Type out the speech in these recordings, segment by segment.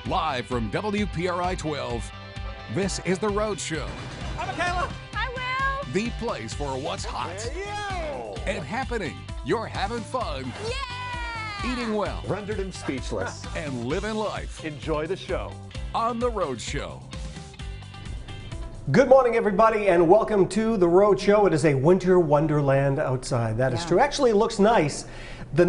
Live from WPRI 12, this is The Rhode Show. Hi, Michaela. Hi, Will. The place for what's hot and happening. You're having fun, eating well, Rendered him speechless. and living life Enjoy the show. on The Rhode Show. Good morning, everybody, and welcome to The Rhode Show. It is a winter wonderland outside. That is true. Actually, it looks nice. We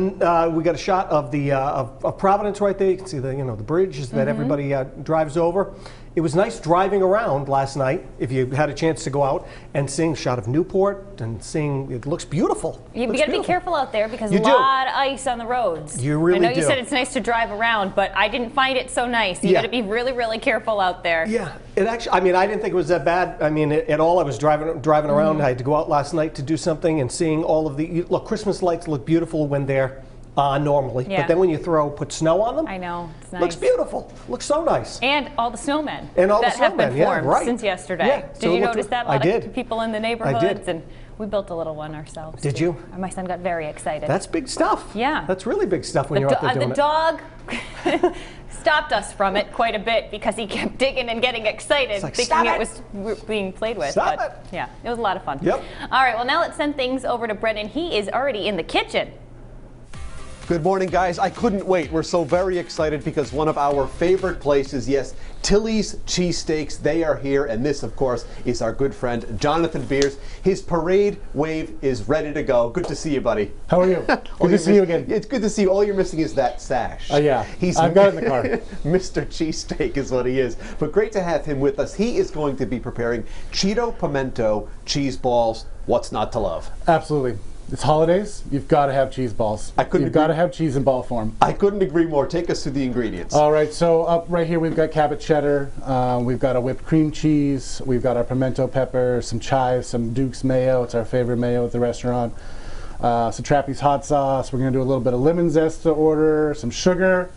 got a shot of the of Providence right there. You can see the bridge that everybody drives over. It was nice driving around last night. If you had a chance to go out and seeing a shot of Newport and seeing, it looks beautiful. You got to be careful out there because You a do. lot of ice on the roads. You really I know do. you said it's nice to drive around, but I didn't find it so nice. You Yeah. got to be really, really careful out there. Yeah, it actually. I mean, I didn't think it was that bad. I mean, at all. I was driving around. I had to go out last night to do something and seeing all of the Christmas lights look beautiful when they're normally, Yeah. but then when you put snow on them, I know. It's nice. looks beautiful. Looks so nice. And all the snowmen And all the that have been snowmen, yeah, formed right. since yesterday. Yeah, Did so it you looked- notice that? A I lot did. of people in the neighborhoods, and we built a little one ourselves. Did too. you? And my son got very excited. That's big stuff. Yeah. That's really big stuff when you're out there doing the it. dog stopped us from it quite a bit because he kept digging and getting excited, like, thinking "Stop it it!" was being played with. Stop but it! Yeah, it was a lot of fun. Yep. All right, well, now let's send things over to Brendan. He is already in the kitchen. Good morning, guys. I couldn't wait. We're so very excited because one of our favorite places, yes, Tilly's Cheesesteaks, they are here. And this, of course, is our good friend, Jonathan Beers. His parade wave is ready to go. Good to see you, buddy. How are you? Good to see you again. It's good to see you. All you're missing is that sash. Yeah. I've got it in the car. Mr. Cheesesteak is what he is. But great to have him with us. He is going to be preparing Cheeto Pimento cheese balls. What's not to love? Absolutely. It's holidays. You've got to have cheese balls. You've got to have cheese in ball form. I couldn't agree more. Take us through the ingredients. All right. So up right here, we've got Cabot cheddar. We've got a whipped cream cheese. We've got our pimento pepper, some chives, some Duke's mayo. It's our favorite mayo at the restaurant. Some Trappy's hot sauce. We're going to do a little bit of lemon zest to order, some sugar.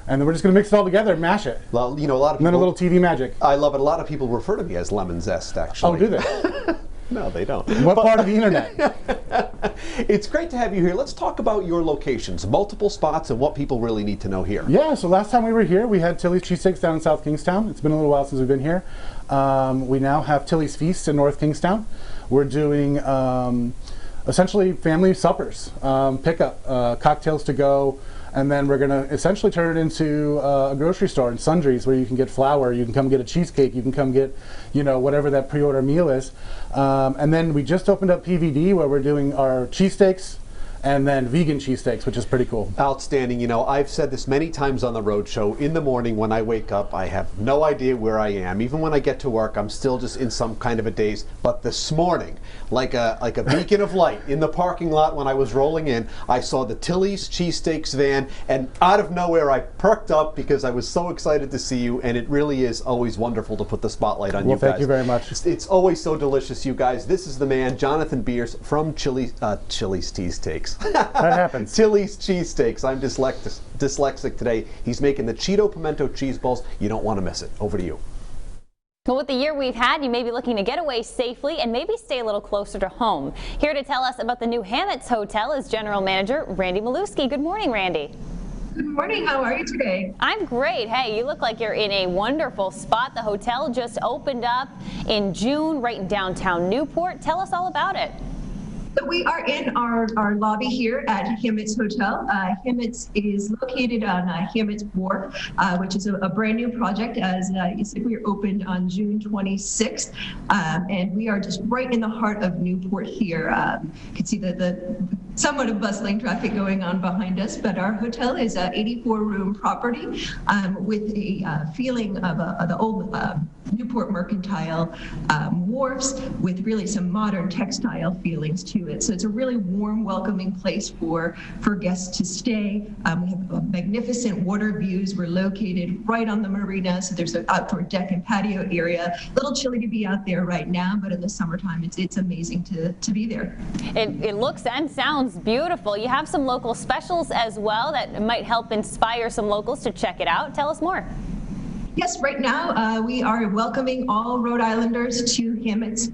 And then we're just going to mix it all together and mash it. Well, a lot of people. And then a little TV magic. I love it. A lot of people refer to me as lemon zest, actually. Oh, do they? No, they don't. What part of the internet? It's great to have you here. Let's talk about your locations, multiple spots, and what people really need to know here. Yeah, so last time we were here, we had Tilly's Cheesesteaks down in South Kingstown. It's been a little while since we've been here. We now have Tilly's Feast in North Kingstown. We're doing essentially family suppers, pickup, cocktails to go, and then we're going to essentially turn it into a grocery store and sundries where you can get flour, you can come get a cheesecake, you can come get, whatever that pre-order meal is. And then we just opened up PVD where we're doing our cheesesteaks and then vegan cheesesteaks, which is pretty cool. Outstanding. I've said this many times on the Road Show. In the morning when I wake up, I have no idea where I am. Even when I get to work, I'm still just in some kind of a daze. But this morning, like a beacon of light in the parking lot when I was rolling in, I saw the Tilly's Cheesesteaks van, and out of nowhere I perked up because I was so excited to see you, and it really is always wonderful to put the spotlight on you guys. Well, thank you very much. It's always so delicious, you guys. This is the man, Jonathan Beers from Chili's Cheesesteaks. That happens. Tilly's Cheesesteaks. I'm dyslexic today. He's making the Cheeto Pimento cheese balls. You don't want to miss it. Over to you. Well, with the year we've had, you may be looking to get away safely and maybe stay a little closer to home. Here to tell us about the new Hammets Hotel is General Manager Randy Maluski. Good morning, Randy. Good morning. How are you today? I'm great. Hey, you look like you're in a wonderful spot. The hotel just opened up in June right in downtown Newport. Tell us all about it. So we are in our lobby here at Hammets Hotel. Hammets is located on Hammets Wharf, which is a brand new project. As you said, we opened on June 26th, and we are just right in the heart of Newport here. You can see the somewhat of bustling traffic going on behind us, but our hotel is an 84-room property with a feeling of the old Newport mercantile wharfs with really some modern textile feelings to it. So it's a really warm, welcoming place for guests to stay. We have magnificent water views. We're located right on the marina, so there's an outdoor deck and patio area. A little chilly to be out there right now, but in the summertime, it's amazing to be there. It looks and sounds beautiful. You have some local specials as well that might help inspire some locals to check it out. Tell us more. Yes, right now we are welcoming all Rhode Islanders to Hammett's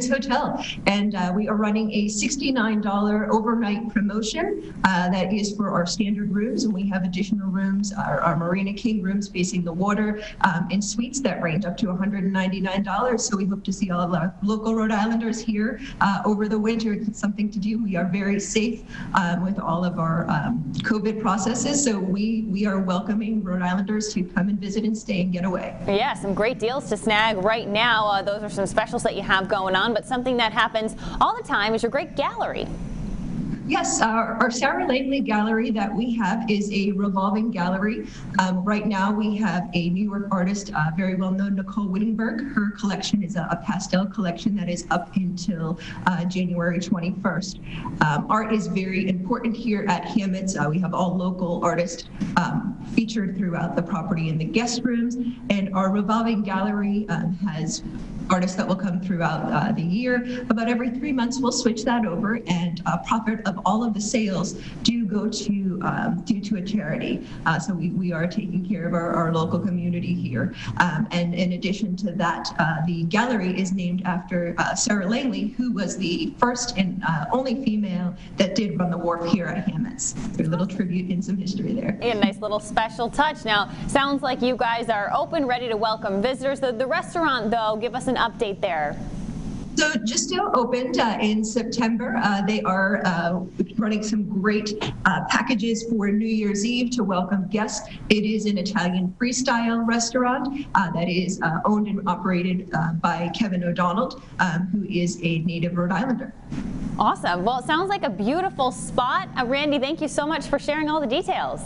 Hotel, and we are running a $69 overnight promotion that is for our standard rooms, and we have additional rooms, our Marina King rooms facing the water, and suites that range up to $199. So we hope to see all of our local Rhode Islanders here over the winter. It's something to do. We are very safe with all of our COVID processes, so we are welcoming Rhode Islanders to come and visit and stay. Get away. Yeah, some great deals to snag right now. Those are some specials that you have going on, but something that happens all the time is your great gallery. Yes, our Sarah Langley gallery that we have is a revolving gallery. Right now we have a New York artist, very well known, Nicole Wittenberg. Her collection is a pastel collection that is up until January 21st. Art is very important here at Hammett's. We have all local artists featured throughout the property in the guest rooms, and our revolving gallery has artists that will come throughout the year. About every 3 months, we'll switch that over, and profit of all of the sales do go to a charity. So we are taking care of our local community here. And in addition to that, the gallery is named after Sarah Langley, who was the first and only female that did run the wharf here at Hammett's. There's a little tribute and some history there. A nice little special touch. Now, sounds like you guys are open, ready to welcome visitors. The restaurant, though, give us an update there. So just opened in September. They are running some great packages for New Year's Eve to welcome guests. It is an Italian freestyle restaurant that is owned and operated by Kevin O'Donnell, who is a native Rhode Islander. Awesome. Well, it sounds like a beautiful spot. Randy, thank you so much for sharing all the details.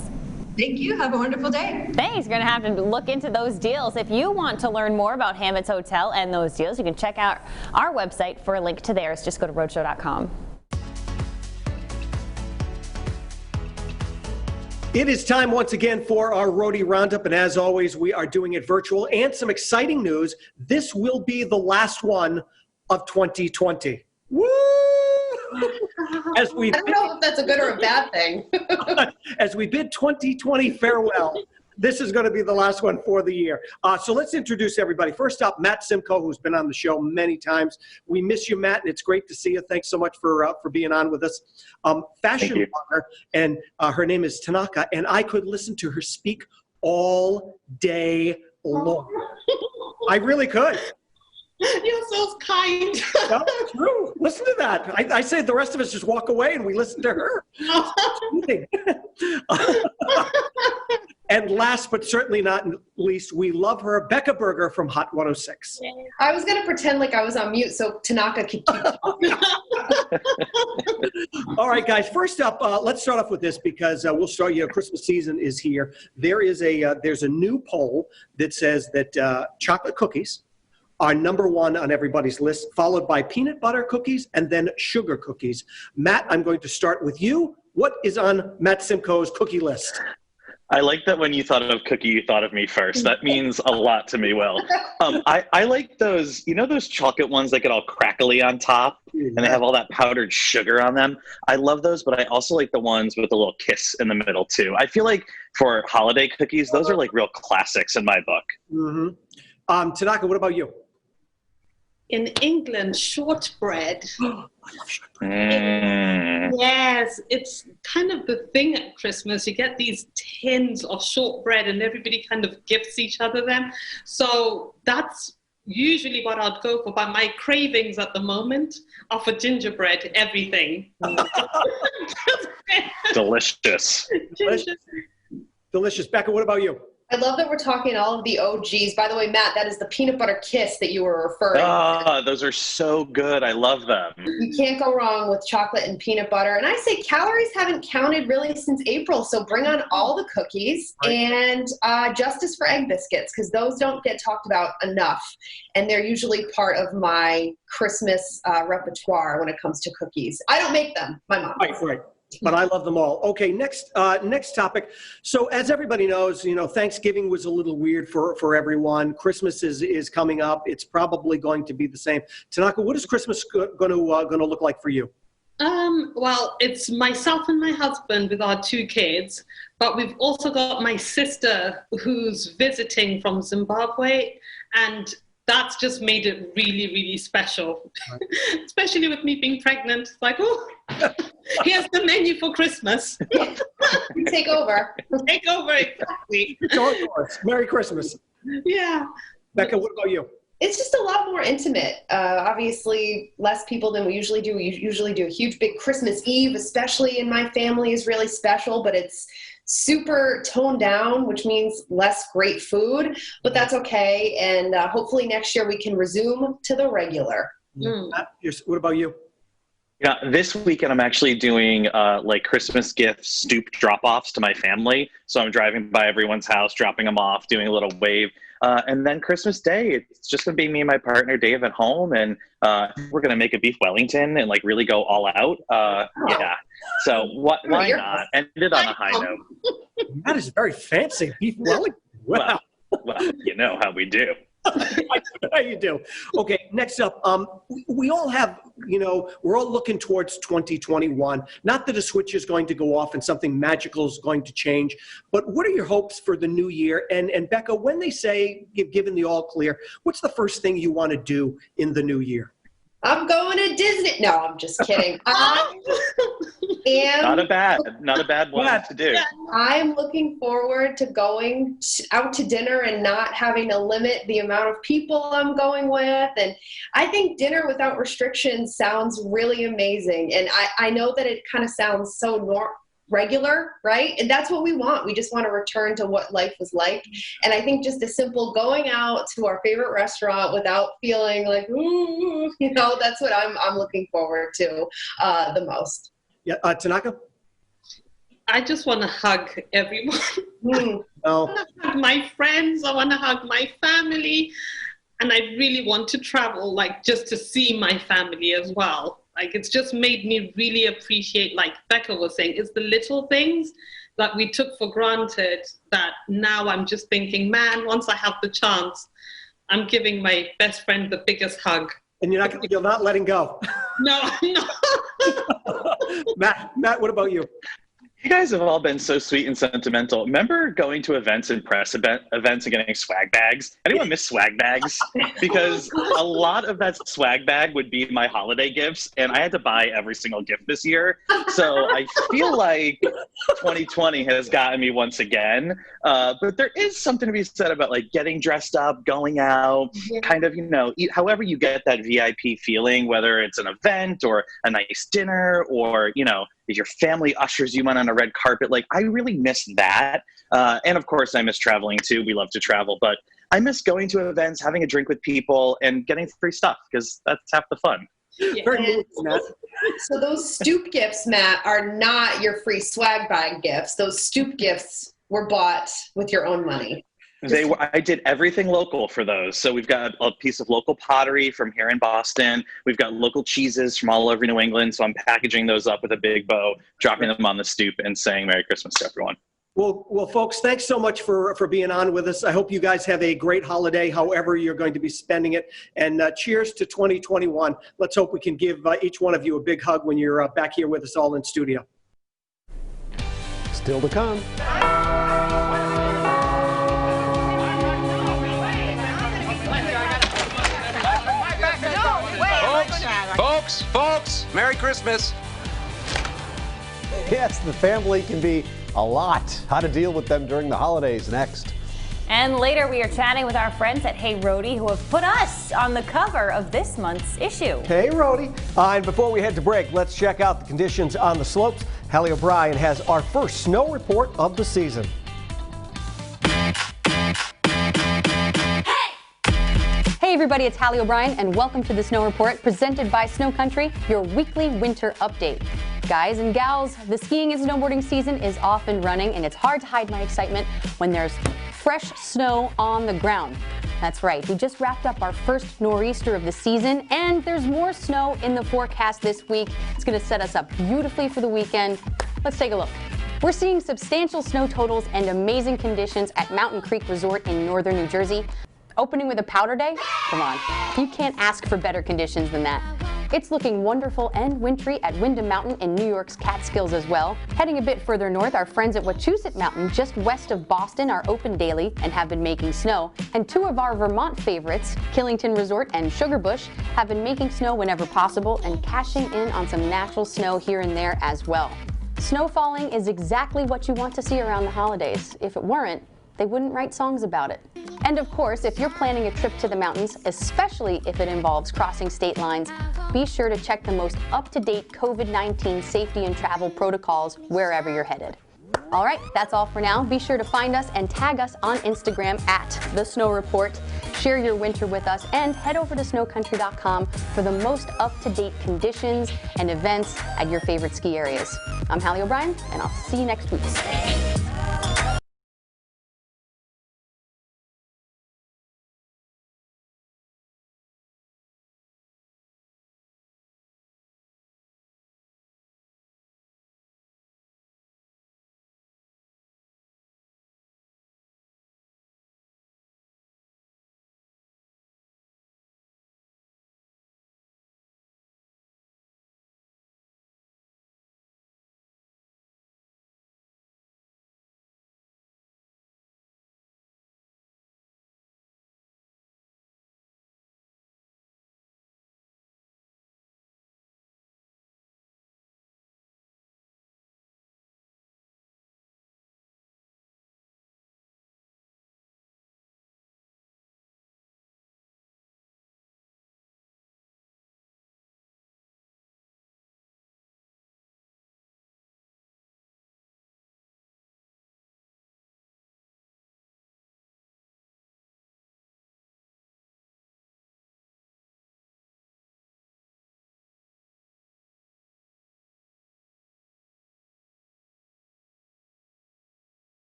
Thank you. Have a wonderful day. Thanks. You're going to have to look into those deals. If you want to learn more about Hammett's Hotel and those deals, you can check out our website for a link to theirs. Just go to roadshow.com. It is time once again for our Roadie Roundup, and as always, we are doing it virtual. And some exciting news. This will be the last one of 2020. Woo! I don't know if that's a good or a bad thing. As we bid 2020 farewell, this is going to be the last one for the year. So let's introduce everybody. First up, Matt Simcoe, who's been on the show many times. We miss you, Matt, and it's great to see you. Thanks so much for being on with us. Fashion blogger, and her name is Tanaka, and I could listen to her speak all day long. I really could. You're so kind. No, it's true. Listen to that. I say the rest of us just walk away and we listen to her. And last but certainly not least, we love her, Becca Berger from Hot 106. I was going to pretend like I was on mute so Tanaka could keep talking. All right, guys. First up, let's start off with this because we'll show you Christmas season is here. There's a new poll that says that chocolate cookies are #1 on everybody's list, followed by peanut butter cookies and then sugar cookies. Matt, I'm going to start with you. What is on Matt Simcoe's cookie list? I like that when you thought of cookie, you thought of me first. That means a lot to me, Will. I like those, you know those chocolate ones that get all crackly on top and they have all that powdered sugar on them? I love those, but I also like the ones with a little kiss in the middle too. I feel like for holiday cookies, those are like real classics in my book. Mm-hmm. Tanaka, what about you? In England, shortbread. I love shortbread. Yes, it's kind of the thing at Christmas. You get these tins of shortbread and everybody kind of gifts each other them. So that's usually what I'd go for. But my cravings at the moment are for gingerbread, everything. Delicious. Delicious. Becca, what about you? I love that we're talking all of the OGs. By the way, Matt, that is the peanut butter kiss that you were referring to. Those are so good. I love them. You can't go wrong with chocolate and peanut butter. And I say calories haven't counted really since April, so bring on all the cookies and justice for egg biscuits, because those don't get talked about enough. And they're usually part of my Christmas repertoire when it comes to cookies. I don't make them. My mom. Right. But I love them all. Okay, next topic. So as everybody knows, Thanksgiving was a little weird for everyone. Christmas is coming up. It's probably going to be the same. Tanaka, what is Christmas going to look like for you? Well, it's myself and my husband with our 2 kids, but we've also got my sister who's visiting from Zimbabwe, and that's just made it really, really special, especially with me being pregnant. It's like, oh, here's the menu for Christmas. Take over. Take over, exactly. It's all yours. Merry Christmas. Yeah. Becca, what about you? It's just a lot more intimate. Obviously, less people than we usually do. We usually do a huge, big Christmas Eve, especially in my family, is really special, but it's super toned down, which means less great food, but that's okay. And hopefully next year we can resume to the regular. What about you? Yeah, this weekend I'm actually doing like Christmas gift stoop drop-offs to my family. So I'm driving by everyone's house, dropping them off, doing a little wave. And then Christmas Day, it's just going to be me and my partner Dave at home, and we're going to make a beef Wellington and like really go all out. Yeah. So why not? Ended on a high note. That is very fancy, beef Wellington. Wow. Well, you know how we do. How you do. Okay, next up, we all have, we're all looking towards 2021. Not that a switch is going to go off and something magical is going to change, but what are your hopes for the new year? And Becca, when they say, given the all clear, what's the first thing you want to do in the new year? I'm going to Disney. No, I'm just kidding. Not a bad one to do. I'm looking forward to going out to dinner and not having to limit the amount of people I'm going with. And I think dinner without restrictions sounds really amazing. And I know that it kind of sounds so regular, right? And that's what we want. We just want to return to what life was like. And I think just a simple going out to our favorite restaurant without feeling like, ooh, that's what I'm looking forward to the most. Yeah, Tanaka? I just want to hug everyone. I want to hug my friends. I want to hug my family. And I really want to travel, like, just to see my family as well. Like, it's just made me really appreciate, like Becca was saying, it's the little things that we took for granted that now I'm just thinking, man, once I have the chance, I'm giving my best friend the biggest hug. And you're not letting go. No. Matt, what about you? You guys have all been so sweet and sentimental. Remember going to events and press events and getting swag bags? Anyone miss swag bags? Because a lot of that swag bag would be my holiday gifts, and I had to buy every single gift this year. So I feel like 2020 has gotten me once again. But there is something to be said about like getting dressed up, going out, kind of, however you get that VIP feeling, whether it's an event or a nice dinner or, your family ushers you in on a red carpet. Like, I really miss that. And of course, I miss traveling too. We love to travel, but I miss going to events, having a drink with people, and getting free stuff because that's half the fun. Yeah. So those stoop gifts, Matt, are not your free swag bag gifts. Those stoop gifts were bought with your own money. I did everything local for those. So we've got a piece of local pottery from here in Boston. We've got local cheeses from all over New England. So I'm packaging those up with a big bow, dropping them on the stoop, and saying Merry Christmas to everyone. Well, folks, thanks so much for being on with us. I hope you guys have a great holiday, however you're going to be spending it. And cheers to 2021. Let's hope we can give each one of you a big hug when you're back here with us all in studio. Still to come. Folks, Merry Christmas. Yes, the family can be a lot. How to deal with them during the holidays next. And later we are chatting with our friends at Hey Roadie who have put us on the cover of this month's issue. Hey Roadie. And before we head to break, let's check out the conditions on the slopes. Hallie O'Brien has our first snow report of the season. Hey everybody, it's Hallie O'Brien and welcome to the Snow Report presented by Snow Country, your weekly winter update. Guys and gals, the skiing and snowboarding season is off and running, and it's hard to hide my excitement when there's fresh snow on the ground. That's right, we just wrapped up our first nor'easter of the season, and there's more snow in the forecast this week. It's going to set us up beautifully for the weekend. Let's take a look. We're seeing substantial snow totals and amazing conditions at Mountain Creek Resort in northern New Jersey. Opening with a powder day? Come on, you can't ask for better conditions than that. It's looking wonderful and wintry at Windham Mountain in New York's Catskills as well. Heading a bit further north, our friends at Wachusett Mountain, just west of Boston, are open daily and have been making snow. And two of our Vermont favorites, Killington Resort and Sugarbush, have been making snow whenever possible and cashing in on some natural snow here and there as well. Snow falling is exactly what you want to see around the holidays. If it weren't, they wouldn't write songs about it. And of course, if you're planning a trip to the mountains, especially if it involves crossing state lines, be sure to check the most up-to-date COVID-19 safety and travel protocols wherever you're headed. All right, that's all for now. Be sure to find us and tag us on Instagram at The Snow Report. Share your winter with us and head over to snowcountry.com for the most up-to-date conditions and events at your favorite ski areas. I'm Hallie O'Brien, and I'll see you next week.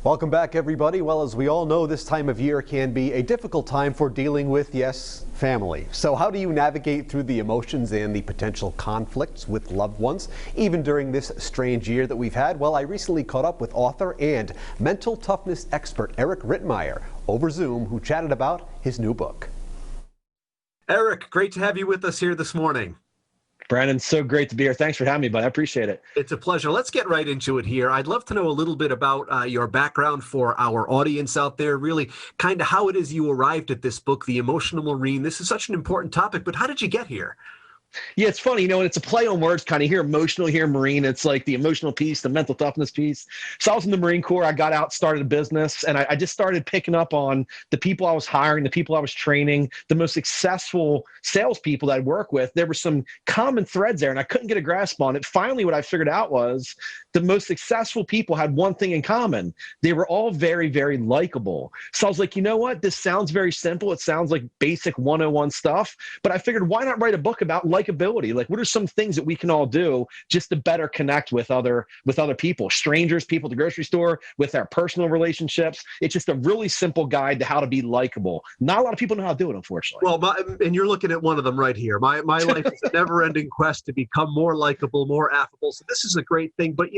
Welcome back, everybody. Well, as we all know, this time of year can be a difficult time for dealing with, yes, family. So how do you navigate through the emotions and the potential conflicts with loved ones, even during this strange year that we've had? Well, I recently caught up with author and mental toughness expert Eric Rittmeyer over Zoom, who chatted about his new book. Eric, great to have you with us here this morning. Brandon, so great to be here. Thanks for having me, bud. I appreciate it. It's a pleasure. Let's get right into it here. I'd love to know a little bit about your background for our audience out there, really kind of how it is you arrived at this book, The Emotional Marine. This is such an important topic, but how did you get here? Yeah, it's funny, and it's a play on words, kind of here emotional, here Marine. It's like the emotional piece, the mental toughness piece. So I was in the Marine Corps. I got out, started a business, and I just started picking up on the people I was hiring, the people I was training, the most successful salespeople that I'd work with. There were some common threads there, and I couldn't get a grasp on it. Finally, what I figured out was the most successful people had one thing in common. They were all very, very likable. So I was like, you know what? This sounds very simple. It sounds like basic 101 stuff, but I figured, why not write a book about likability? Like, what are some things that we can all do just to better connect with other people, strangers, people at the grocery store, with our personal relationships? It's just a really simple guide to how to be likable. Not a lot of people know how to do it, unfortunately. Well, and you're looking at one of them right here. My life is a never-ending quest to become more likable, more affable. So this is a great thing. But,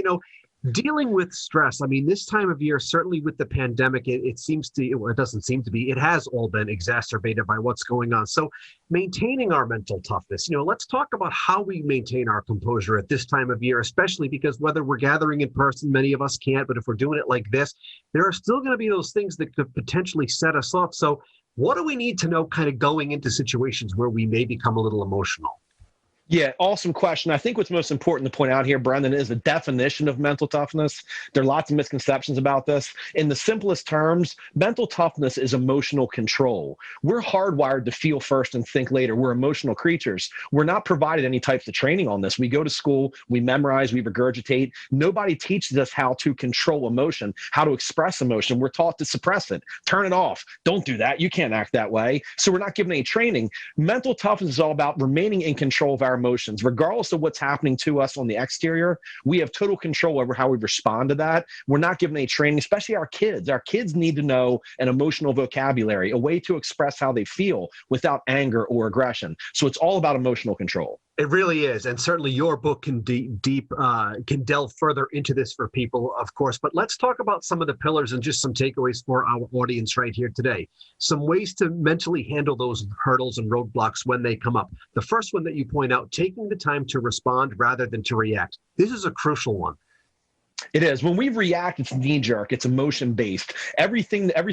dealing with stress, I mean, this time of year, certainly with the pandemic, it seems to, well, it doesn't seem to be, it has all been exacerbated by what's going on. So maintaining our mental toughness, let's talk about how we maintain our composure at this time of year, especially because whether we're gathering in person, many of us can't, but if we're doing it like this, there are still going to be those things that could potentially set us off. So what do we need to know kind of going into situations where we may become a little emotional? Yeah, awesome question. I think what's most important to point out here, Brendan, is the definition of mental toughness. There are lots of misconceptions about this. In the simplest terms, mental toughness is emotional control. We're hardwired to feel first and think later. We're emotional creatures. We're not provided any types of training on this. We go to school, we memorize, we regurgitate. Nobody teaches us how to control emotion, how to express emotion. We're taught to suppress it, turn it off. Don't do that. You can't act that way. So we're not given any training. Mental toughness is all about remaining in control of our emotions, regardless of what's happening to us on the exterior. We have total control over how we respond to that. We're not given any training, especially our kids. Our kids need to know an emotional vocabulary, a way to express how they feel without anger or aggression. So it's all about emotional control. It really is, and certainly your book can can delve further into this for people, of course. But let's talk about some of the pillars and just some takeaways for our audience right here today. Some ways to mentally handle those hurdles and roadblocks when they come up. The first one that you point out, taking the time to respond rather than to react. This is a crucial one. It is. When we react, it's knee-jerk. It's emotion-based. Every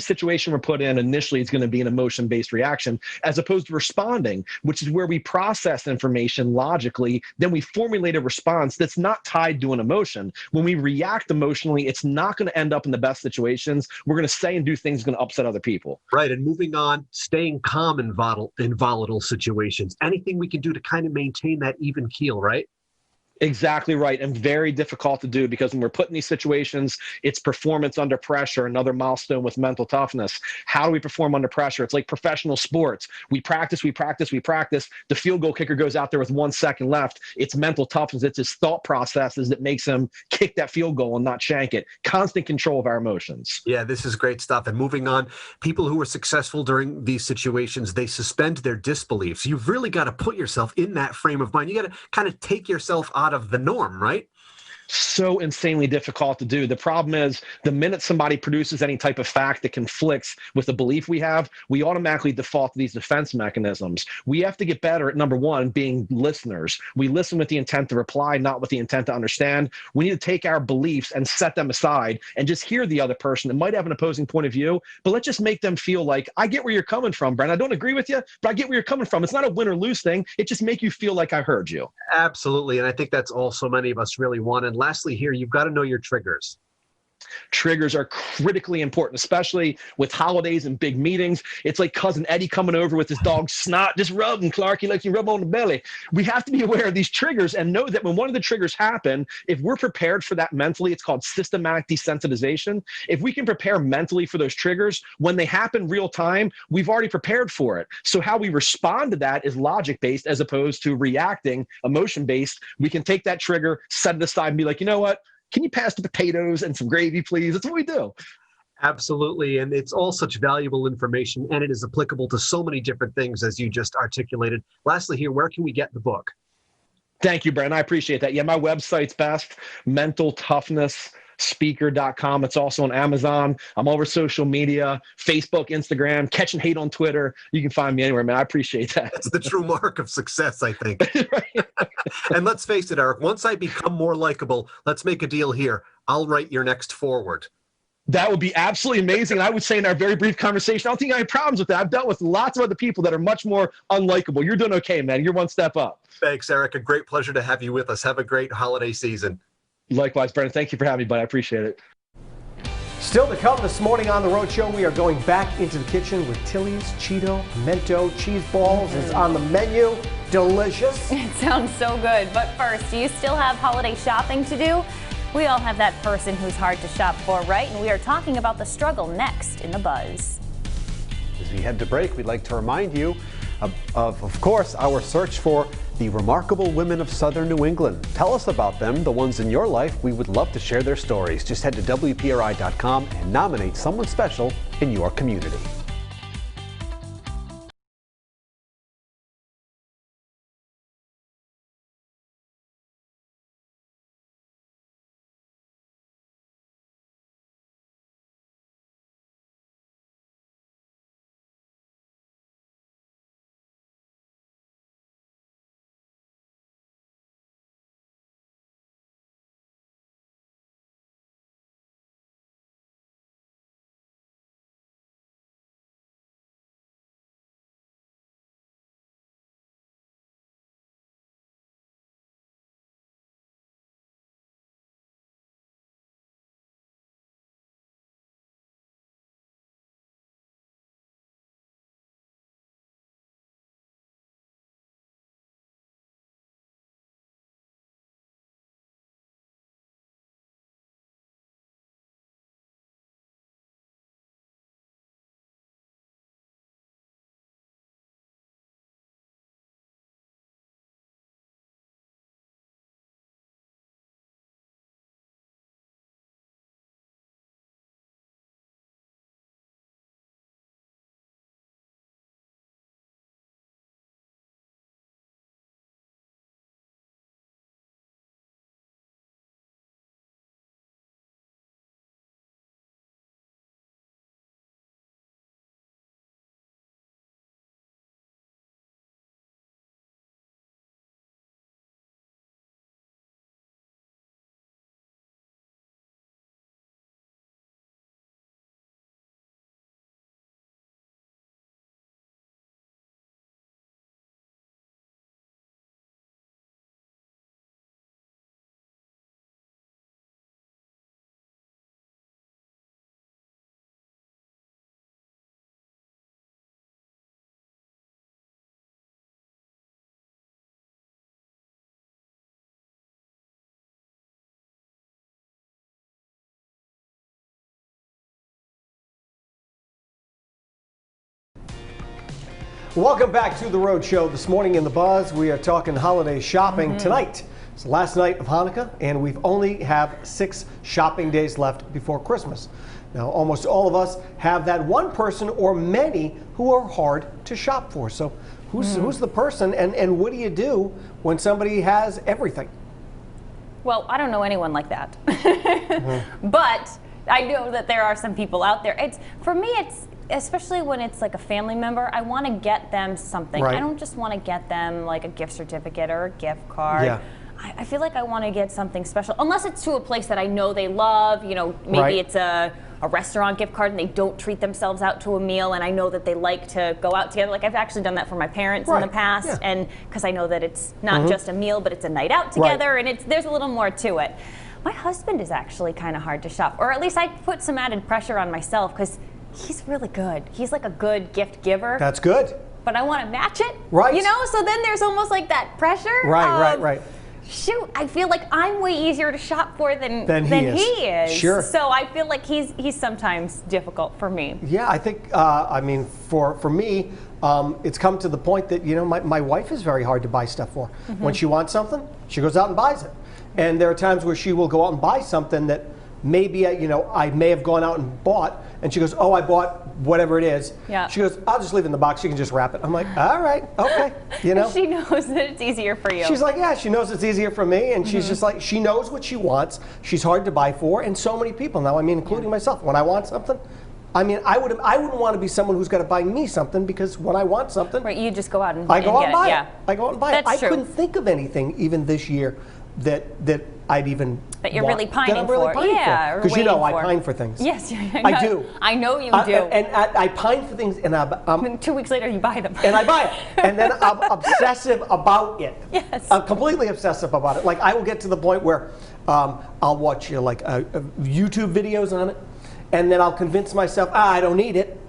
situation we're put in initially is going to be an emotion-based reaction, as opposed to responding, which is where we process information logically, then we formulate a response that's not tied to an emotion. When we react emotionally, it's not going to end up in the best situations. We're going to say and do things going to upset other people. Right. And moving on, staying calm in volatile situations. Anything we can do to kind of maintain that even keel, right? Exactly right, and very difficult to do, because when we're put in these situations, it's performance under pressure, another milestone with mental toughness. How do we perform under pressure? It's like professional sports. We practice, we practice, we practice. The field goal kicker goes out there with 1 second left. It's mental toughness. It's his thought processes that makes him kick that field goal and not shank it. Constant control of our emotions. Yeah, this is great stuff. And moving on, people who are successful during these situations, they suspend their disbeliefs. You've really got to put yourself in that frame of mind. You got to kind of take yourself out of the norm, right? So insanely difficult to do. The problem is, the minute somebody produces any type of fact that conflicts with the belief we have, we automatically default to these defense mechanisms. We have to get better at, number one, being listeners. We listen with the intent to reply, not with the intent to understand. We need to take our beliefs and set them aside and just hear the other person that might have an opposing point of view, but let's just make them feel like, I get where you're coming from, Brent. I don't agree with you, but I get where you're coming from. It's not a win or lose thing. It just make you feel like I heard you. Absolutely. And I think that's all so many of us really want. And lastly here, you've got to know your triggers. Triggers are critically important, especially with holidays and big meetings. It's like Cousin Eddie coming over with his dog Snot. Just rub him, Clarky, like you rub on the belly. We have to be aware of these triggers and know that when one of the triggers happen, if we're prepared for that mentally, it's called systematic desensitization. If we can prepare mentally for those triggers, when they happen real time, we've already prepared for it. So how we respond to that is logic-based as opposed to reacting emotion-based. We can take that trigger, set it aside, and be like, you know what? Can you pass the potatoes and some gravy, please? That's what we do. Absolutely. And it's all such valuable information, and it is applicable to so many different things, as you just articulated. Lastly here, where can we get the book? Thank you, Brent. I appreciate that. Yeah, my website's best, mentaltoughnessspeaker.com. It's also on Amazon. I'm over social media, Facebook, Instagram, Catch and Hate on Twitter. You can find me anywhere, man. I appreciate that. That's the true mark of success, I think. And let's face it, Eric, once I become more likable, let's make a deal here. I'll write your next foreword. That would be absolutely amazing. And I would say in our very brief conversation, I don't think I have problems with that. I've dealt with lots of other people that are much more unlikable. You're doing okay, man. You're one step up. Thanks, Eric. A great pleasure to have you with us. Have a great holiday season. Likewise, Brendan. Thank you for having me, buddy. I appreciate it. Still to come this morning on The Road Show, we are going back into the kitchen with Tilly's Cheeto Mento Cheese Balls. It's on the menu. Delicious. It sounds so good. But first, do you still have holiday shopping to do? We all have that person who's hard to shop for, right? And we are talking about the struggle next in The Buzz. As we head to break, we'd like to remind you of course, our search for the remarkable women of Southern New England. Tell us about them, the ones in your life. We would love to share their stories. Just head to WPRI.com and nominate someone special in your community. Welcome back to The Road Show. This morning in The Buzz, we are talking holiday shopping. Tonight, it's the last night of Hanukkah, and we've only have 6 shopping days left before Christmas. Now, almost all of us have that one person or many who are hard to shop for. So who's the person, and what do you do when somebody has everything? Well, I don't know anyone like that. But I know that there are some people out there. For me, it's especially when it's like a family member, I want to get them something. Right. I don't just want to get them like a gift certificate or a gift card. Yeah. I feel like I want to get something special, unless it's to a place that I know they love. You know, maybe Right. it's a restaurant gift card and they don't treat themselves out to a meal, and I know that they like to go out together. Like I've actually done that for my parents in the past, Yeah. and because I know that it's not just a meal, but it's a night out together, and there's a little more to it. My husband is actually kind of hard to shop, or at least I put some added pressure on myself because he's really good. He's like a good gift giver. That's good. But I want to match it. Right. You know, so then there's almost like that pressure. Right. Shoot, I feel like I'm way easier to shop for than he is. Sure. So I feel like he's sometimes difficult for me. Yeah, I think, I mean, for me, it's come to the point that, you know, my wife is very hard to buy stuff for. When she wants something, she goes out and buys it. And there are times where she will go out and buy something that maybe, you know, I may have gone out and bought, and she goes, oh, I bought whatever it is. Yeah. She goes, I'll just leave it in the box. You can just wrap it. I'm like, all right, okay, you know. She knows that it's easier for you. She's like, yeah, she knows it's easier for me, and she's just like, she knows what she wants. She's hard to buy for, and so many people now, I mean, including myself. When I want something, I mean, I wouldn't want to be someone who's got to buy me something, because when I want something, right, you just go out and I go out and buy it. Yeah. I go out and buy it. That's true. I couldn't think of anything even this year that I'd even that you're really pining that I'm really for. pining Yeah, because you know I for. pine for things. Yes, I do. I know you do. And I pine for things, and and 2 weeks later you buy them. and I buy it, and then I'm obsessive about it. Yes. I'm completely obsessive about it. Like I will get to the point where I'll watch YouTube videos on it, and then I'll convince myself I don't need it,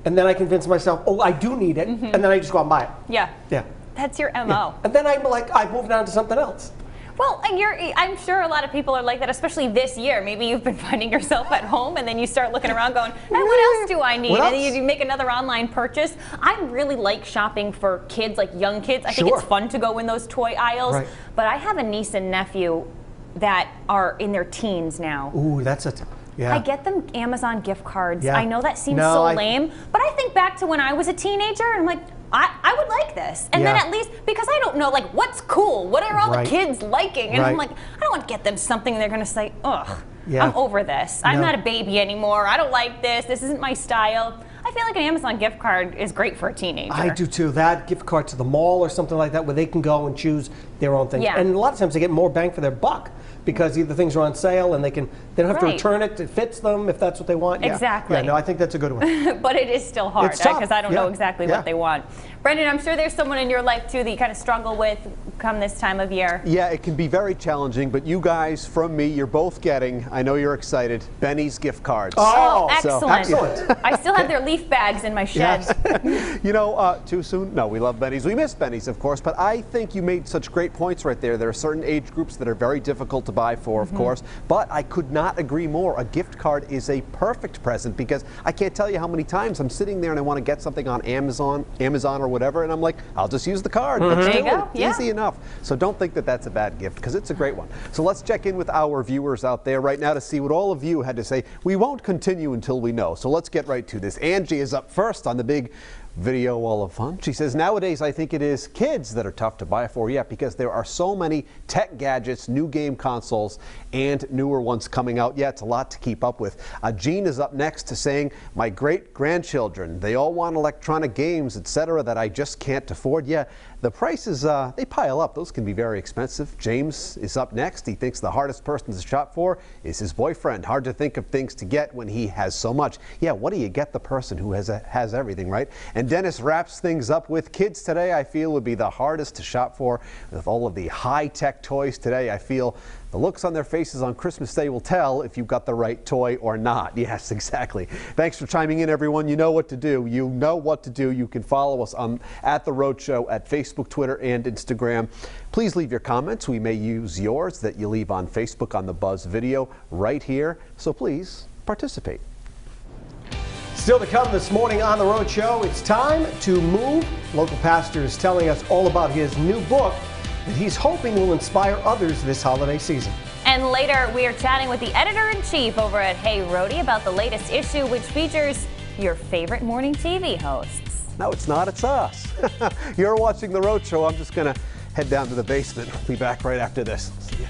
and then I convince myself, oh, I do need it, and then I just go out and buy it. Yeah. Yeah. That's your MO. Yeah. And then I'm like, I've moved on to something else. Well, and I'm sure a lot of people are like that, especially this year. Maybe you've been finding yourself at home, and then you start looking around going, hey, what else do I need? And then you make another online purchase. I really like shopping for kids, like young kids. I think it's fun to go in those toy aisles. Right. But I have a niece and nephew that are in their teens now. Ooh, that's a... Yeah. I get them Amazon gift cards. Yeah. I know that seems so lame, but I think back to when I was a teenager, and I'm like, I would like this. And then at least, because I don't know, like, what's cool? What are all the kids liking? And I'm like, I don't want to get them something they're going to say, ugh, I'm over this. I'm not a baby anymore. I don't like this. This isn't my style. I feel like an Amazon gift card is great for a teenager. I do too. That gift card to the mall or something like that, where they can go and choose their own things. Yeah. And a lot of times they get more bang for their buck, because either things are on sale and they don't have to return it. It fits them if that's what they want. Yeah. Exactly. Yeah, no, I think that's a good one. But it is still hard because I don't know exactly Yeah. what they want. Brendan, I'm sure there's someone in your life too that you kind of struggle with come this time of year. Yeah, it can be very challenging, but you guys, from me, you're both getting, I know you're excited, Benny's gift cards. Oh, excellent. I still have their leaf bags in my shed. Yes. You know, too soon? No, we love Benny's. We miss Benny's, of course, but I think you made such great points right there. There are certain age groups that are very difficult to buy for, of course, but I could not agree more. A gift card is a perfect present, because I can't tell you how many times I'm sitting there and I want to get something on Amazon or whatever, and I'm like, I'll just use the card. But There you still, go. it's easy enough. So don't think that that's a bad gift, because it's a great one. So let's check in with our viewers out there right now to see what all of you had to say. We won't continue until we know. So let's get right to this. Angie is up first on the big video wall of fun. She says, nowadays I think it is kids that are tough to buy for, because there are so many tech gadgets, new game consoles, and newer ones coming out. Yeah, it's a lot to keep up with. Jean is up next to saying, my great-grandchildren, they all want electronic games, etc., that I just can't afford. Yeah, the prices, they pile up. Those can be very expensive. James is up next. He thinks the hardest person to shop for is his boyfriend. Hard to think of things to get when he has so much. Yeah, what do you get the person who has everything, right? And Dennis wraps things up with kids today, I feel, would be the hardest to shop for. With all of the high-tech toys today, I feel the looks on their faces on Christmas Day will tell if you've got the right toy or not. Yes, exactly. Thanks for chiming in, everyone. You know what to do. You know what to do. You can follow us at The Road Show at Facebook, Twitter, and Instagram. Please leave your comments. We may use yours that you leave on Facebook on the Buzz video right here. So please participate. Still to come this morning on The Road Show, it's time to move. Local pastor is telling us all about his new book that he's hoping will inspire others this holiday season. And later, we are chatting with the editor-in-chief over at Hey Roadie about the latest issue, which features your favorite morning TV hosts. No, it's not. It's us. You're watching The Road Show. I'm just going to head down to the basement. We'll be back right after this. See ya.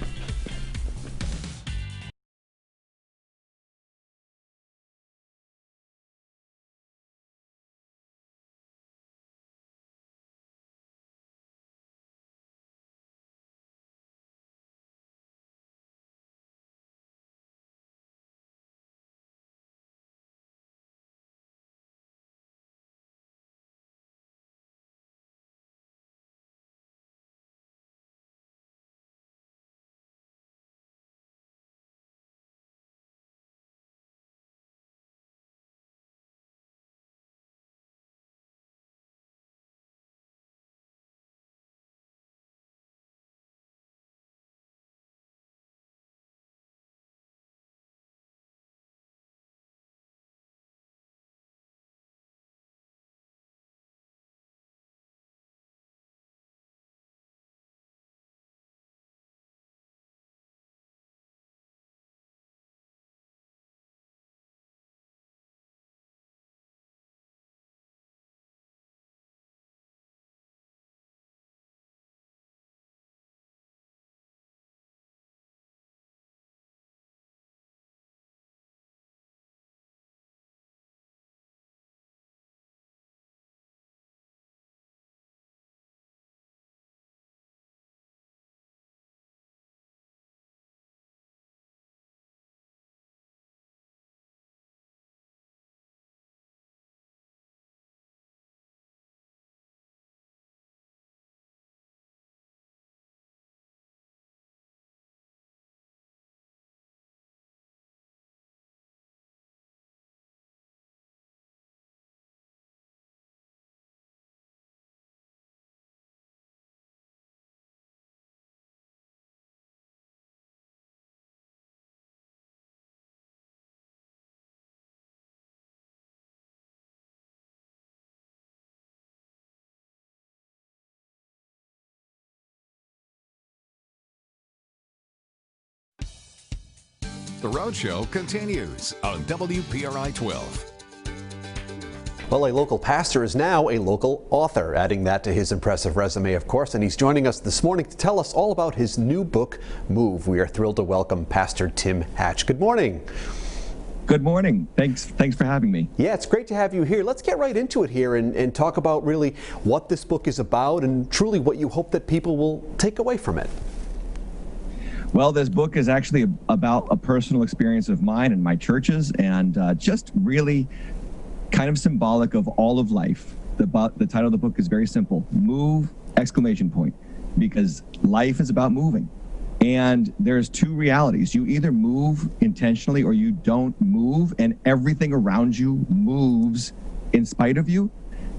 The Road Show continues on WPRI 12. Well, a local pastor is now a local author, adding that to his impressive resume, of course, and he's joining us this morning to tell us all about his new book, Move. We are thrilled to welcome Pastor Tim Hatch. Good morning. Good morning. Thanks for having me. Yeah, it's great to have you here. Let's get right into it here and talk about really what this book is about and truly what you hope that people will take away from it. Well, this book is actually about a personal experience of mine and my churches, and just really kind of symbolic of all of life. The title of the book is very simple: Move! Exclamation point, because life is about moving. And there's two realities. You either move intentionally or you don't move, and everything around you moves in spite of you.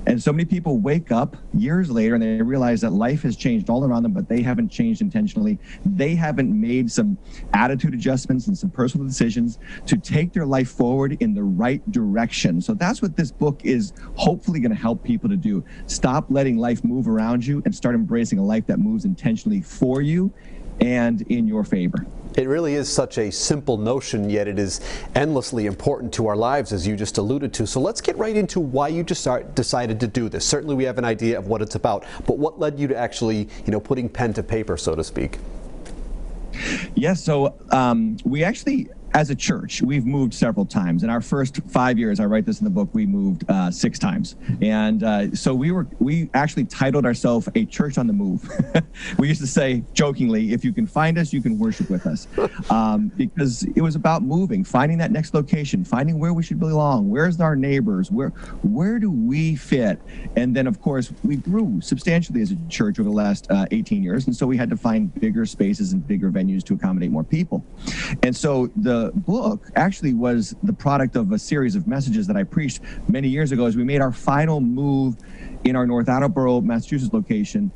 And so many people wake up years later and they realize that life has changed all around them, but they haven't changed intentionally. They haven't made some attitude adjustments and some personal decisions to take their life forward in the right direction. So that's what this book is hopefully going to help people to do. Stop letting life move around you and start embracing a life that moves intentionally for you and in your favor. It really is such a simple notion, yet it is endlessly important to our lives, as you just alluded to. So let's get right into why you just decided to do this. Certainly we have an idea of what it's about, but what led you to actually, putting pen to paper, so to speak? Yes, so we actually, as a church, we've moved several times. In our first 5 years, I write this in the book, we moved 6 times. And so we actually titled ourselves A Church on the Move. We used to say, jokingly, if you can find us, you can worship with us. Because it was about moving, finding that next location, finding where we should belong, where's our neighbors, where do we fit? And then, of course, we grew substantially as a church over the last 18 years. And so we had to find bigger spaces and bigger venues to accommodate more people. And so the book actually was the product of a series of messages that I preached many years ago as we made our final move in our North Attleboro, Massachusetts location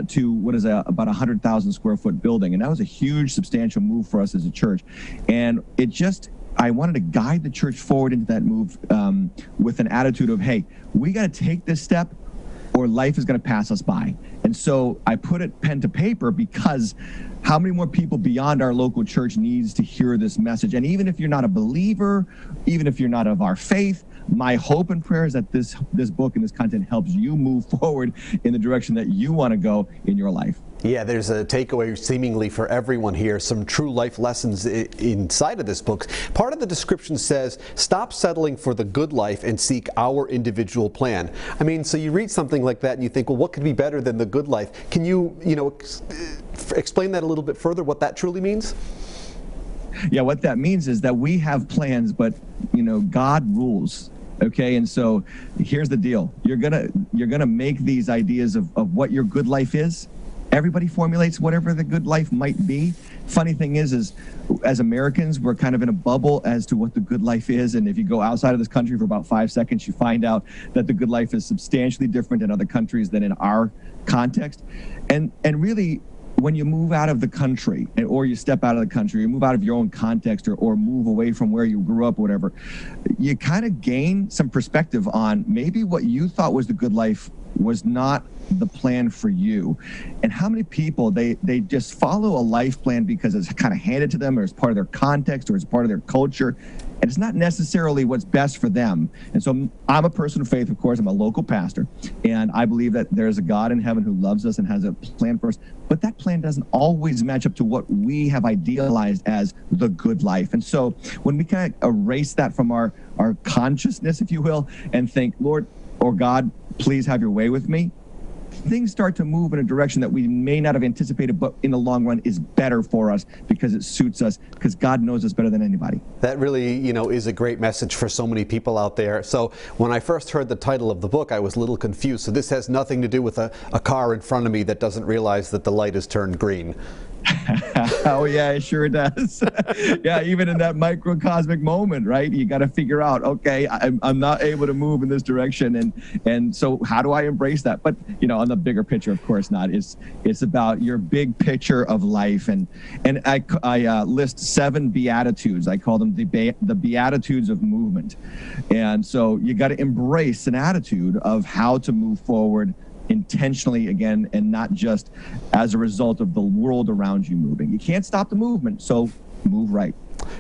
to what is about 100,000 square foot building. And that was a huge, substantial move for us as a church. And it just I wanted to guide the church forward into that move with an attitude of, hey, we got to take this step or life is going to pass us by. And so I put it pen to paper because how many more people beyond our local church needs to hear this message? And even if you're not a believer, even if you're not of our faith, my hope and prayer is that this book and this content helps you move forward in the direction that you want to go in your life. Yeah, there's a takeaway seemingly for everyone here, some true life lessons inside of this book. Part of the description says, stop settling for the good life and seek our individual plan. I mean, so you read something like that and you think, well, what could be better than the good life? Can you, explain that a little bit further, what that truly means? Yeah, what that means is that we have plans, but, God rules. Okay, and so here's the deal. You're gonna make these ideas of what your good life is. Everybody formulates whatever the good life might be. Funny thing is as Americans, we're kind of in a bubble as to what the good life is. And if you go outside of this country for about 5 seconds, you find out that the good life is substantially different in other countries than in our context. And really, when you move out of the country or you step out of the country, you move out of your own context or move away from where you grew up or whatever, you kind of gain some perspective on maybe what you thought was the good life was not the plan for you. And how many people, they just follow a life plan because it's kind of handed to them or it's part of their context or it's part of their culture. And it's not necessarily what's best for them. And so I'm a person of faith, of course. I'm a local pastor. And I believe that there's a God in heaven who loves us and has a plan for us. But that plan doesn't always match up to what we have idealized as the good life. And so when we kind of erase that from our consciousness, if you will, and think, Lord or God, please have your way with me, things start to move in a direction that we may not have anticipated, but in the long run is better for us because it suits us, because God knows us better than anybody. That really, is a great message for so many people out there. So when I first heard the title of the book, I was a little confused. So this has nothing to do with a car in front of me that doesn't realize that the light has turned green. Oh yeah, it sure does. Yeah, even in that microcosmic moment, right? You got to figure out, okay, I'm not able to move in this direction, and so how do I embrace that? But on the bigger picture, of course not. It's about your big picture of life, and I list 7 beatitudes. I call them the beatitudes of movement, and so you got to embrace an attitude of how to move forward intentionally again, and not just as a result of the world around you moving. You can't stop the movement, so move right.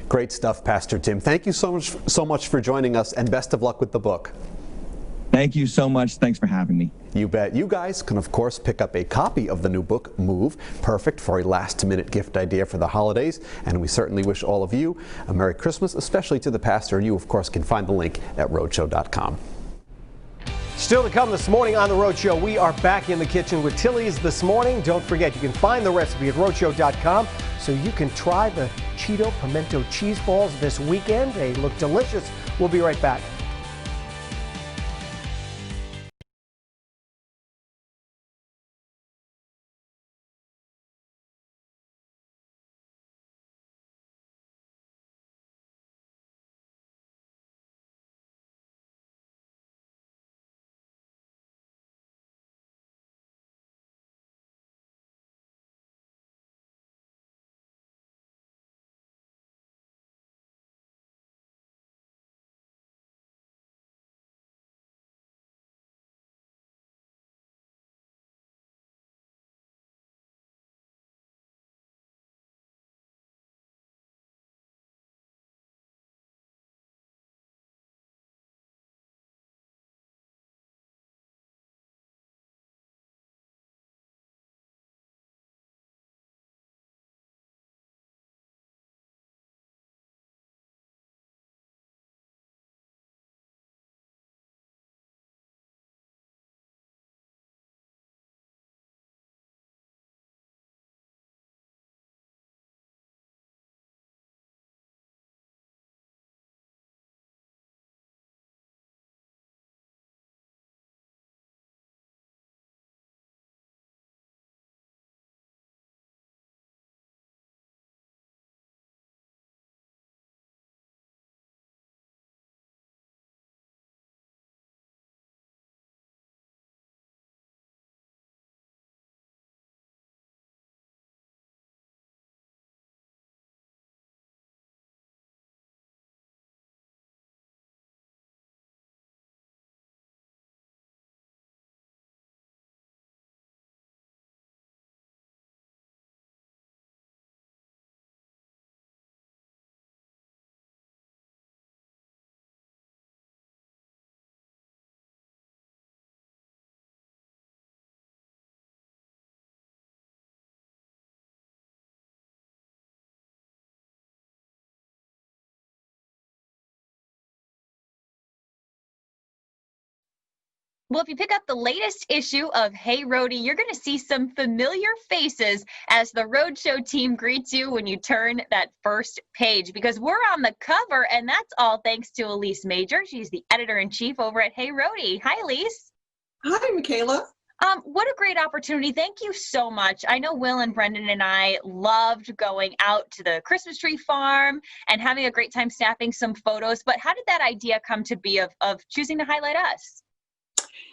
Great stuff, Pastor Tim. Thank you so much for joining us, and best of luck with the book. Thank you so much. Thanks for having me. You bet. You guys can, of course, pick up a copy of the new book, Move, perfect for a last-minute gift idea for the holidays. And we certainly wish all of you a Merry Christmas, especially to the pastor. And you, of course, can find the link at roadshow.com. Still to come this morning on The Rhode Show, we are back in the kitchen with Tilly's this morning. Don't forget, you can find the recipe at roadshow.com so you can try the Cheeto Pimento cheese balls this weekend. They look delicious. We'll be right back. Well, if you pick up the latest issue of Hey Roadie, you're going to see some familiar faces as the Roadshow team greets you when you turn that first page, because we're on the cover, and that's all thanks to Elise Major. She's the editor-in-chief over at Hey Roadie. Hi, Elise. Hi, Michaela. What a great opportunity. Thank you so much. I know Will and Brendan and I loved going out to the Christmas tree farm and having a great time snapping some photos, but how did that idea come to be of choosing to highlight us?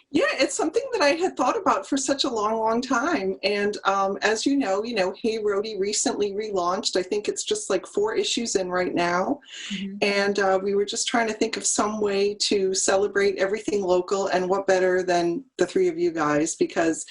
Yeah, it's something that I had thought about for such a long, long time. And as you know, Hey Roadie recently relaunched. I think it's just like 4 issues in right now. Mm-hmm. And we were just trying to think of some way to celebrate everything local, and what better than the 3 of you guys, because,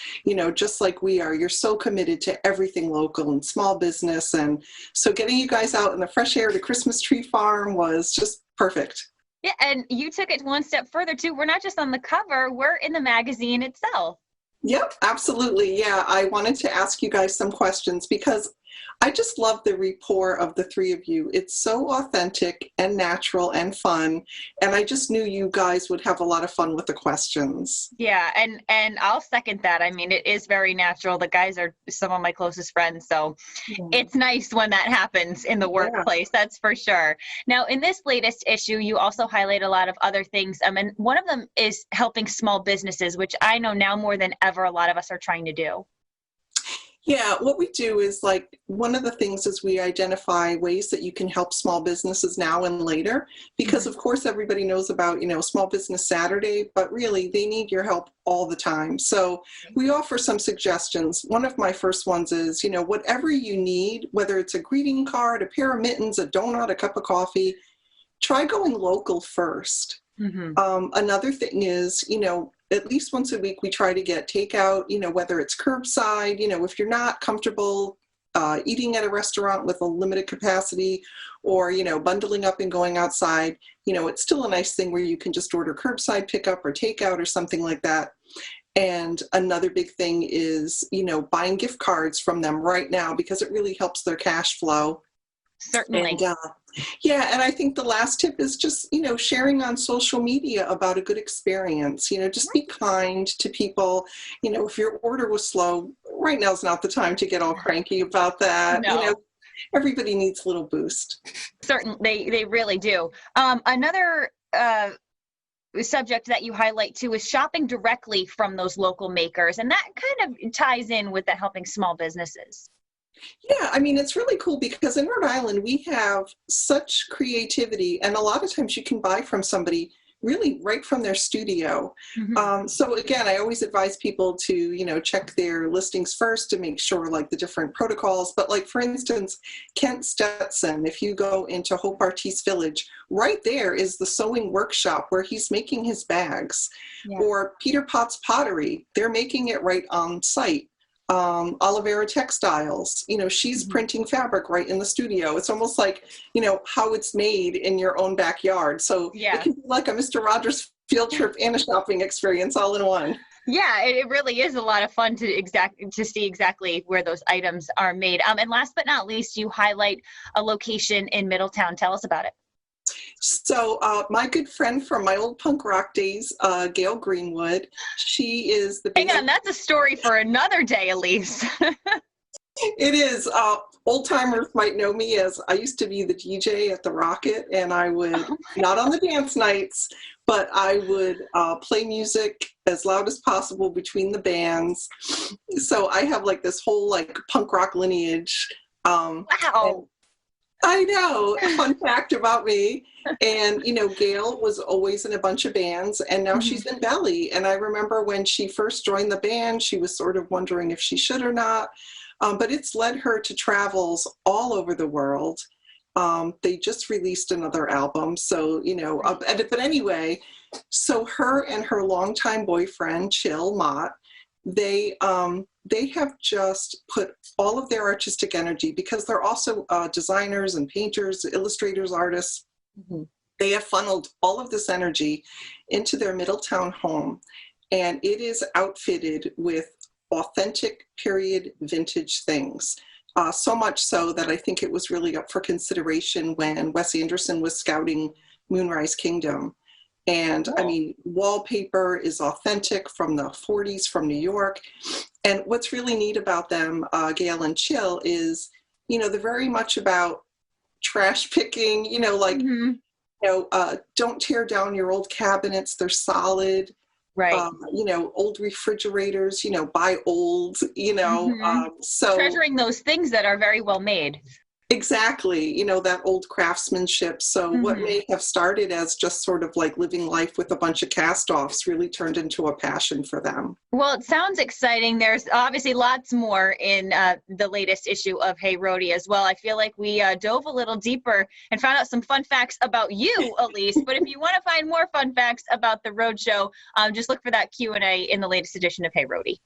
just like we are, you're so committed to everything local and small business. And so getting you guys out in the fresh air to Christmas Tree Farm was just perfect. Yeah, and you took it one step further too. We're not just on the cover, we're in the magazine itself. Yep, absolutely. Yeah, I wanted to ask you guys some questions because I just love the rapport of the 3 of you. It's so authentic and natural and fun, and I just knew you guys would have a lot of fun with the questions. Yeah, and I'll second that. I mean, it is very natural. The guys are some of my closest friends, so it's nice when that happens in the workplace, that's for sure. Now, in this latest issue, you also highlight a lot of other things, and one of them is helping small businesses, which I know now more than ever a lot of us are trying to do. Yeah, what we do is, like, one of the things is we identify ways that you can help small businesses now and later, because of course everybody knows about, Small Business Saturday, but really they need your help all the time. So we offer some suggestions. One of my first ones is, whatever you need, whether it's a greeting card, a pair of mittens, a donut, a cup of coffee, try going local first. Mm-hmm. Another thing is, at least once a week we try to get takeout, whether it's curbside, if you're not comfortable eating at a restaurant with a limited capacity, or, bundling up and going outside, it's still a nice thing where you can just order curbside pickup or takeout or something like that. And another big thing is, buying gift cards from them right now, because it really helps their cash flow. Certainly. And, yeah, and I think the last tip is just, sharing on social media about a good experience. Just be kind to people. If your order was slow, right now's not the time to get all cranky about that. No. Everybody needs a little boost. Certainly, they really do. Another subject that you highlight too is shopping directly from those local makers, and that kind of ties in with the helping small businesses. Yeah, it's really cool because in Rhode Island, we have such creativity, and a lot of times you can buy from somebody really right from their studio. Mm-hmm. So again, I always advise people to, check their listings first to make sure, like, the different protocols. But, like, for instance, Kent Stetson, if you go into Hope Artiste Village, right there is the sewing workshop where he's making his bags. Yeah. Or Peter Potts Pottery, they're making it right on site. Olivera Textiles, she's printing fabric right in the studio. It's almost like, how it's made in your own backyard. So it can be like a Mr. Rogers field trip and a shopping experience all in one. Yeah, it really is a lot of fun to see exactly where those items are made. And last but not least, you highlight a location in Middletown. Tell us about it. So my good friend from my old punk rock days, Gail Greenwood, she is the Hang on, that's a story for another day, Elise. It is. Old timers might know me as I used to be the DJ at the Rocket, and I would, not on the dance nights, but I would play music as loud as possible between the bands. So I have like this whole like punk rock lineage. Wow. I know, a fun fact about me. And, Gail was always in a bunch of bands, and now she's in Belly. And I remember when she first joined the band, she was sort of wondering if she should or not. But it's led her to travels all over the world. They just released another album. So, but anyway, so her and her longtime boyfriend, Chill Mott, they have just put all of their artistic energy, because they're also designers and painters, illustrators, artists. Mm-hmm. They have funneled all of this energy into their Middletown home, and it is outfitted with authentic period vintage things. So much so that I think it was really up for consideration when Wes Anderson was scouting Moonrise Kingdom. And I mean, wallpaper is authentic from the 40s from New York. And what's really neat about them, Gail and Chill, is, you know, they're very much about trash picking, you know, like, you know, don't tear down your old cabinets. They're solid. Right. You know, old refrigerators, you know, buy old, you know, so. Treasuring those things that are very well made. Exactly, you know, that old craftsmanship. So what may have started as just sort of like living life with a bunch of cast-offs really turned into a passion for them. Well, it sounds exciting. There's obviously lots more in the latest issue of Hey Roadie as well. I feel like we dove a little deeper and found out some fun facts about you, Elise. But if you want to find more fun facts about the Roadshow, just look for that Q&A in the latest edition of Hey Roadie.